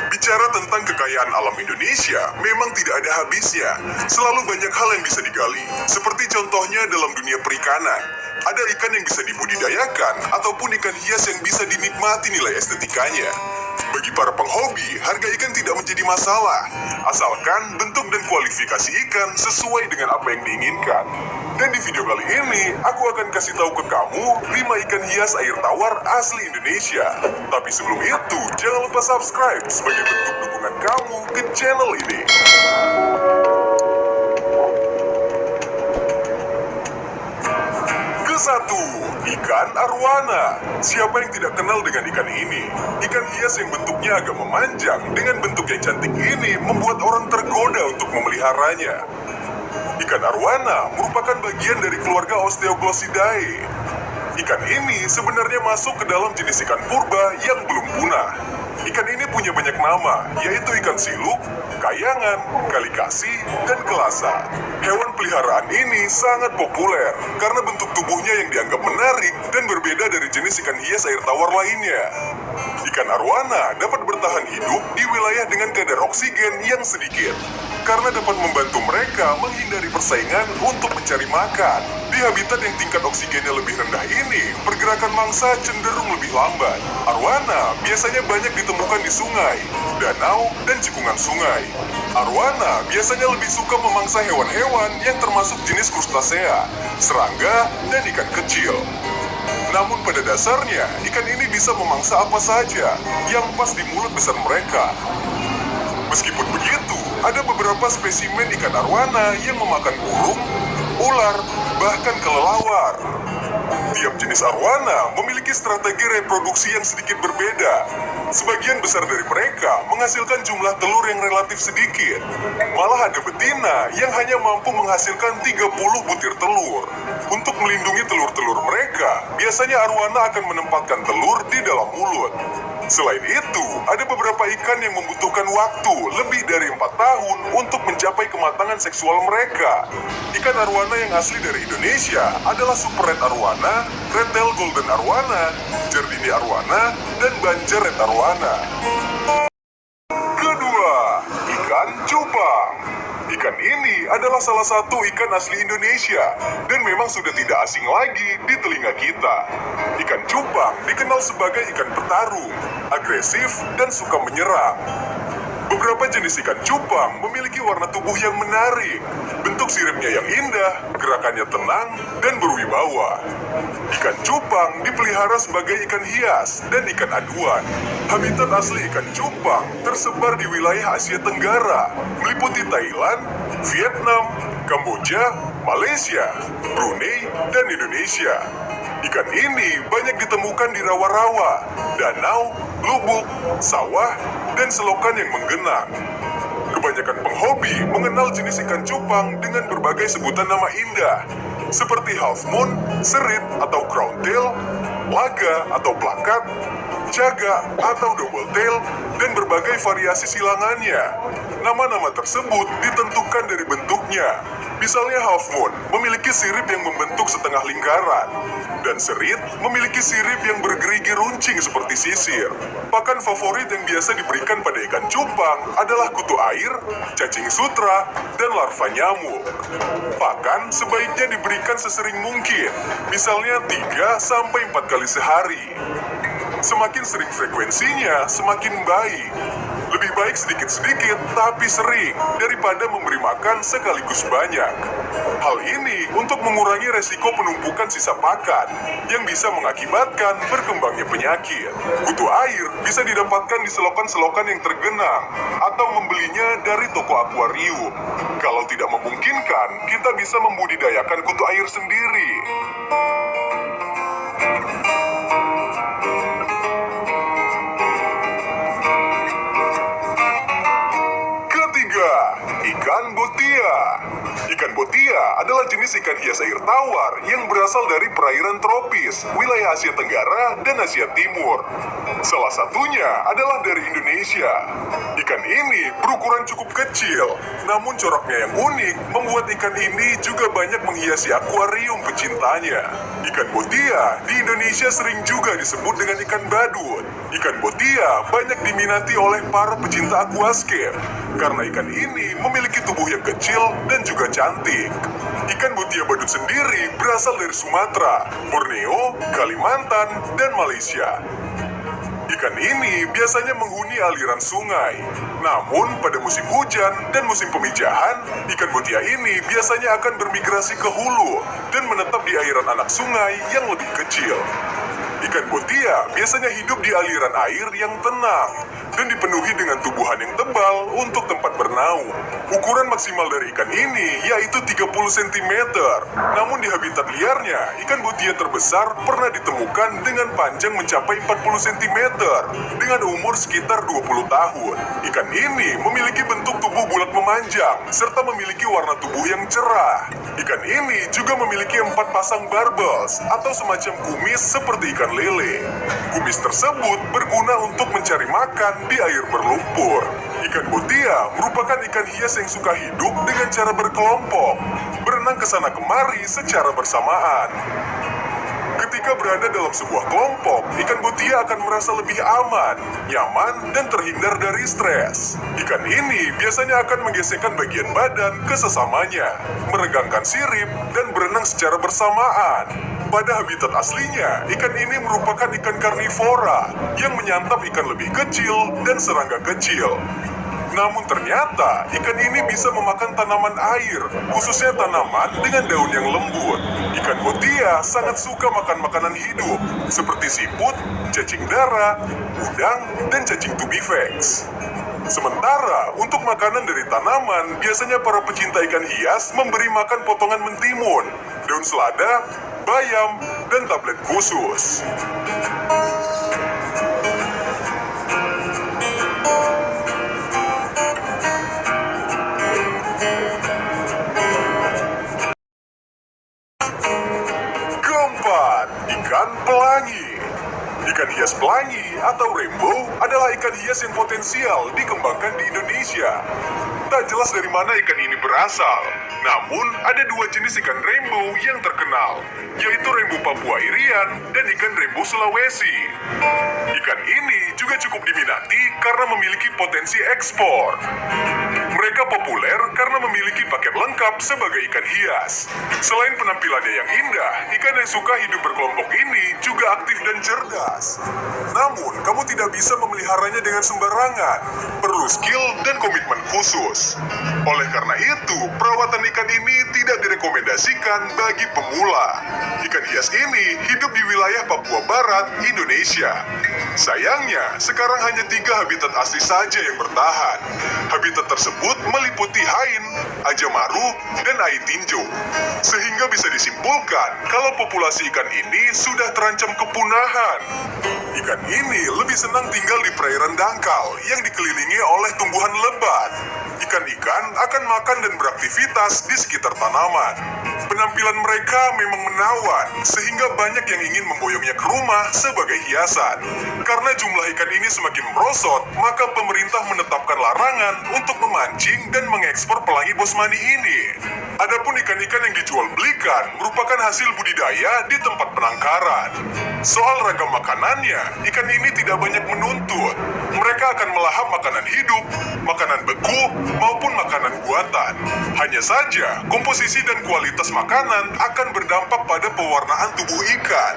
Bicara tentang kekayaan alam Indonesia, memang tidak ada habisnya. Selalu banyak hal yang bisa digali, seperti contohnya dalam dunia perikanan. Ada ikan yang bisa dibudidayakan, ataupun ikan hias yang bisa dinikmati nilai estetikanya. Bagi para penghobi, harga ikan tidak menjadi masalah, asalkan bentuk dan kualifikasi ikan sesuai dengan apa yang diinginkan. Dan di video kali ini, aku akan kasih tahu ke kamu 5 ikan hias air tawar asli Indonesia. Tapi sebelum itu, jangan lupa subscribe sebagai bentuk dukungan kamu ke channel ini. Satu, ikan arwana. Siapa yang tidak kenal dengan ikan ini? Ikan hias yang bentuknya agak memanjang dengan bentuk yang cantik ini membuat orang tergoda untuk memeliharanya. Ikan arwana merupakan bagian dari keluarga Osteoglosidae. Ikan ini sebenarnya masuk ke dalam jenis ikan purba yang belum punah. Ikan ini punya banyak nama, yaitu ikan siluk, kayangan, kalikasi, dan kelasa. Hewan peliharaan ini sangat populer karena bentuk tubuhnya yang dianggap menarik dan berbeda dari jenis ikan hias air tawar lainnya. Ikan arwana dapat bertahan hidup di wilayah dengan kadar oksigen yang sedikit karena dapat membantu mereka menghindari persaingan untuk mencari makan. Di habitat yang tingkat oksigennya lebih rendah ini, pergerakan mangsa cenderung lebih lambat. Arwana biasanya banyak ditemukan di sungai, danau, dan cekungan sungai. Arwana biasanya lebih suka memangsa hewan-hewan yang termasuk jenis krustasea, serangga, dan ikan kecil. Namun pada dasarnya, ikan ini bisa memangsa apa saja yang pas di mulut besar mereka. Meskipun begitu, ada beberapa spesimen ikan arwana yang memakan burung, ular, bahkan kelelawar. Tiap jenis arwana memiliki strategi reproduksi yang sedikit berbeda. Sebagian besar dari mereka menghasilkan jumlah telur yang relatif sedikit. Malah ada betina yang hanya mampu menghasilkan 30 butir telur. Untuk melindungi telur-telur mereka, biasanya arwana akan menempatkan telur di dalam mulut. Selain itu, ada beberapa ikan yang membutuhkan waktu lebih dari 4 tahun untuk mencapai kematangan seksual mereka. Ikan arwana yang asli dari Indonesia adalah super red arwana, red tail golden arwana, jardini arwana, dan banjar red arwana. Kedua, ikan cupang. Ikan ini adalah salah satu ikan asli Indonesia dan memang sudah tidak asing lagi di telinga kita. Ikan cupang dikenal sebagai ikan petarung, agresif, dan suka menyerang. Beberapa jenis ikan cupang memiliki warna tubuh yang menarik, bentuk siripnya yang indah, gerakannya tenang, dan berwibawa. Ikan cupang dipelihara sebagai ikan hias dan ikan aduan. Habitat asli ikan cupang tersebar di wilayah Asia Tenggara, meliputi Thailand, Vietnam, Kamboja, Malaysia, Brunei, dan Indonesia. Ikan ini banyak ditemukan di rawa-rawa, danau, lubuk, sawah, dan selokan yang menggenang. Kebanyakan penghobi mengenal jenis ikan cupang dengan berbagai sebutan nama indah, seperti half moon, serit atau crown tail, laga atau plakat, jaga atau double tail, dan berbagai variasi silangannya. Nama-nama tersebut ditentukan dari bentuknya. Misalnya half moon memiliki sirip yang membentuk setengah lingkaran, dan serit memiliki sirip yang bergerigi runcing seperti sisir. Pakan favorit yang biasa diberikan pada ikan cupang adalah kutu air, cacing sutra, dan larva nyamuk. Pakan sebaiknya diberikan sesering mungkin, misalnya 3-4 kali sehari. Semakin sering frekuensinya, semakin baik. Lebih baik sedikit-sedikit tapi sering daripada memberi makan sekaligus banyak. Hal ini untuk mengurangi resiko penumpukan sisa pakan yang bisa mengakibatkan berkembangnya penyakit. Kutu air bisa didapatkan di selokan-selokan yang tergenang atau membelinya dari toko akuarium. Kalau tidak memungkinkan, kita bisa membudidayakan kutu air sendiri. Ikan botia. Ikan botia Tuna adalah jenis ikan hias air tawar yang berasal dari perairan tropis, wilayah Asia Tenggara dan Asia Timur. Salah satunya adalah dari Indonesia. Ikan ini berukuran cukup kecil, namun coraknya yang unik membuat ikan ini juga banyak menghiasi akuarium pecintanya. Ikan botia di Indonesia sering juga disebut dengan ikan badut. Ikan botia banyak diminati oleh para pecinta aquascape karena ikan ini memiliki tubuh yang kecil dan juga cantik. Ikan botia badut sendiri berasal dari Sumatera, Borneo, Kalimantan, dan Malaysia. Ikan ini biasanya menghuni aliran sungai. Namun pada musim hujan dan musim pemijahan, ikan botia ini biasanya akan bermigrasi ke hulu dan menetap di airan anak sungai yang lebih kecil. Ikan botia biasanya hidup di aliran air yang tenang dan dipenuhi dengan tubuhan yang tebal untuk tempat bernaung. Ukuran maksimal dari ikan ini yaitu 30 cm. Namun di habitat liarnya, ikan botia terbesar pernah ditemukan dengan panjang mencapai 40 cm dengan umur sekitar 20 tahun. Ikan ini memiliki bentuk tubuh bulat memanjang serta memiliki warna tubuh yang cerah. Ikan ini juga memiliki 4 pasang barbels atau semacam kumis seperti ikan lele. Kumis tersebut berguna untuk mencari makan di air berlumpur. Ikan botia merupakan ikan hias yang suka hidup dengan cara berkelompok, berenang ke sana kemari secara bersamaan. Ketika berada dalam sebuah kelompok, ikan botia akan merasa lebih aman, nyaman, dan terhindar dari stres. Ikan ini biasanya akan menggesekkan bagian badan ke sesamanya, meregangkan sirip, dan berenang secara bersamaan. Pada habitat aslinya, ikan ini merupakan ikan karnivora yang menyantap ikan lebih kecil dan serangga kecil. Namun ternyata ikan ini bisa memakan tanaman air, khususnya tanaman dengan daun yang lembut. Ikan botia sangat suka makan makanan hidup, seperti siput, cacing dara, udang, dan cacing tubifex. Sementara untuk makanan dari tanaman, biasanya para pecinta ikan hias memberi makan potongan mentimun, daun selada, bayam, dan tablet khusus. Keempat, ikan pelangi. Ikan hias pelangi atau rainbow adalah ikan hias yang potensial dikembangkan di Indonesia. Tak jelas dari mana ikan ini berasal, namun ada dua jenis ikan rainbow yang terkenal, yaitu rainbow Papua Irian dan ikan rainbow Sulawesi. Ikan ini juga cukup diminati karena memiliki potensi ekspor. Mereka populer karena memiliki paket lengkap sebagai ikan hias. Selain penampilannya yang indah, ikan yang suka hidup berkelompok ini juga aktif dan cerdas. Namun, kamu tidak bisa memeliharanya dengan sembarangan. Perlu skill dan komitmen khusus. Oleh karena itu, perawatan ikan ini tidak direkomendasikan bagi pemula. Ikan hias ini hidup di wilayah Papua Barat, Indonesia. Sayangnya, sekarang hanya 3 habitat asli saja yang bertahan. Habitat tersebut meliputi Hain, Ajamaru, dan Aitinjo. Sehingga bisa disimpulkan kalau populasi ikan ini sudah terancam kepunahan. Ikan ini lebih senang tinggal di perairan dangkal yang dikelilingi oleh tumbuhan lebat. Ikan-ikan akan makan dan beraktivitas di sekitar tanaman. Penampilan mereka memang menawan, sehingga banyak yang ingin memboyongnya ke rumah sebagai hiasan. Karena jumlah ikan ini semakin merosot, maka pemerintah menetapkan larangan untuk memancing dan mengekspor pelangi bosmani ini. Adapun ikan-ikan yang dijual belikan merupakan hasil budidaya di tempat penangkaran. Soal ragam makanannya, ikan ini tidak banyak menuntut. Mereka akan melahap makanan hidup, makanan beku, maupun makanan buatan. Hanya saja, komposisi dan kualitas makanan akan berdampak pada pewarnaan tubuh ikan.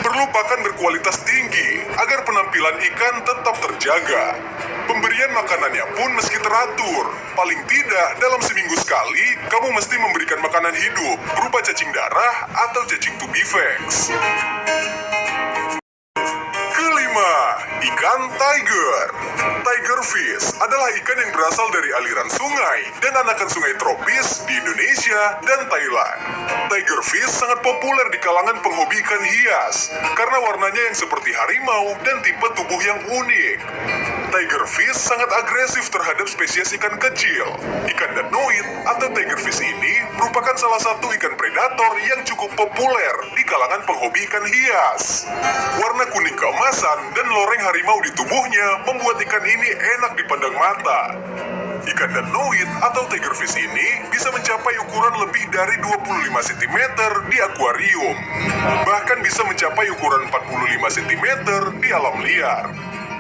Perlu pakan berkualitas tinggi agar penampilan ikan tetap terjaga. Pemberian makanannya pun meski teratur. Paling tidak dalam seminggu sekali, kamu mesti memberikan makanan hidup berupa cacing darah atau cacing tubifex. Kelima, Ikan tiger. Tiger fish adalah ikan yang berasal dari aliran sungai dan anakan sungai tropis di Indonesia dan Thailand. Tiger fish sangat populer di kalangan penghobi ikan hias karena warnanya yang seperti harimau dan tipe tubuh yang unik. Tiger fish sangat agresif terhadap spesies ikan kecil. Ikan danoid atau tiger fish ini merupakan salah satu ikan predator yang cukup populer di kalangan penghobi ikan hias. Warna kuning keemasan dan loreng harimau di tubuhnya membuat ikan ini enak dipandang mata. Ikan danoid atau tiger fish ini bisa mencapai ukuran lebih dari 25 cm di akuarium. Bahkan bisa mencapai ukuran 45 cm di alam liar.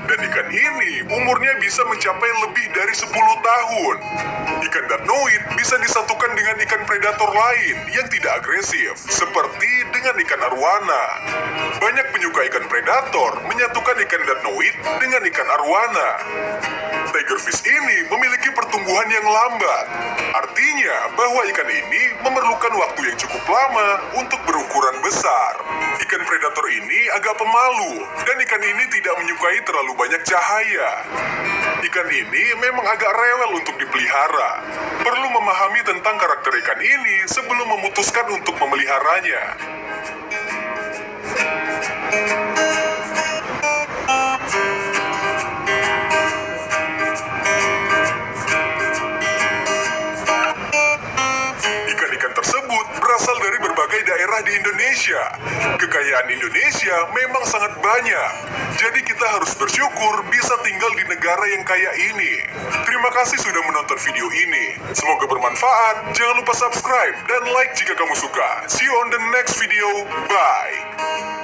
Dan ikan ini umurnya bisa mencapai lebih dari 10 tahun. Ikan danoid bisa disatukan dengan ikan predator lain yang tidak agresif, seperti dengan ikan arwana. Banyak penyuka ikan predator menyatukan ikan danoid dengan ikan arwana. Tiger fish ini memiliki pertumbuhan yang lambat. Artinya bahwa ikan ini memerlukan waktu yang cukup lama untuk berukuran besar. Ikan predator ini agak pemalu, dan ikan ini tidak menyukai terlalu banyak cahaya. Ikan ini memang agak rewel untuk dipelihara. Perlu memahami tentang karakter ikan ini sebelum memutuskan untuk memeliharanya. Ikan-ikan tersebut berasal dari berbagai daerah di Indonesia. Kekayaan Indonesia memang sangat banyak, jadi kita harus bersyukur bisa tinggal di negara yang kaya ini. Terima kasih sudah menonton video ini. Semoga bermanfaat. Jangan lupa subscribe dan like jika kamu suka. See you on the next video. Bye.